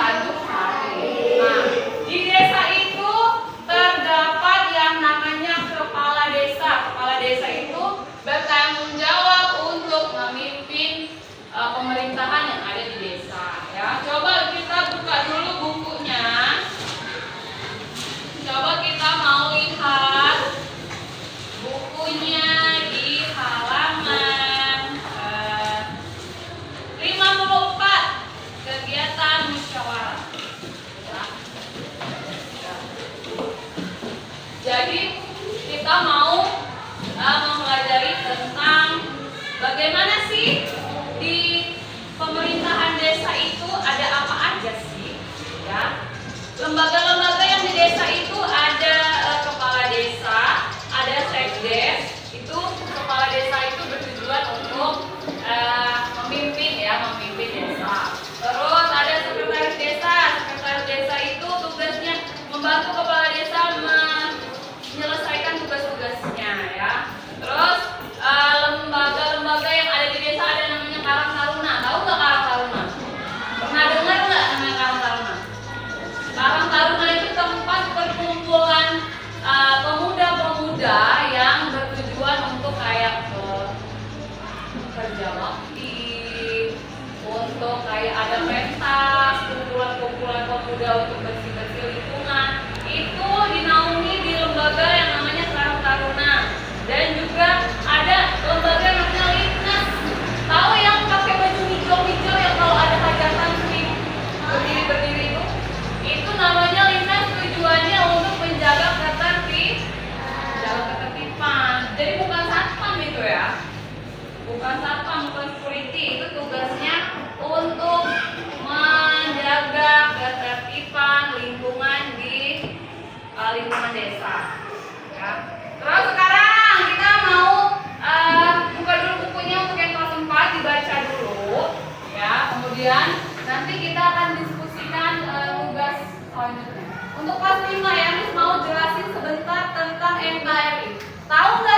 Tanjung Sari. Nah, di desa itu terdapat yang namanya kepala desa. Kepala desa itu bertanggung jawab untuk memimpin pemerintahan yang ada di desa. Ya, coba kita buka dulu bukunya. Coba kita mau lihat bukunya di halaman 54, kegiatan musyawarah. Jadi kita mau mempelajari tentang bagaimana sih di pemerintahan desa itu ada apa aja sih, ya. Lembaga-lembaga yang di desa itu ada kepala desa, ada sekdes. Itu kepala desa itu bertujuan untuk memimpin desa. Terus ada sekretaris desa. Sekretaris desa itu tugasnya membantu kepala desa menyelesaikan tugas-tugasnya, ya. Terus lembaga-lembaga yang ada di desa ada namanya Karang Taruna. Tahu nggak Karang Taruna? Pernah dengar nggak namanya Karang Taruna? Karang Taruna itu tempat perkumpulan pemuda-pemuda yang bertujuan untuk kayak kerja bakti, untuk kayak ada pentas, kumpulan-kumpulan pemuda untuk bersih-bersih lingkungan. Itu dinaungi di lembaga yang namanya Karang Taruna. Dan juga ada lembaga yang namanya Litnas. Tahu yang pakai baju hijau-hijau yang kalau ada hajatan sering berdiri-berdiri itu? Itu namanya Litnas, tujuannya untuk menjaga ketertiban. Jadi bukan satpam itu ya. Bukan satpam, bukan security. Itu tugasnya untuk menjaga ketertiban lingkungan di lingkungan desa. Ya. Terus sekarang kita mau buka dulu bukunya untuk yang kelas 4, dibaca dulu. Ya. Kemudian nanti kita akan diskusikan tugas selanjutnya. Untuk kelas 5 ya, Miss mau jelasin sebentar tentang NKRI. Tahu nggak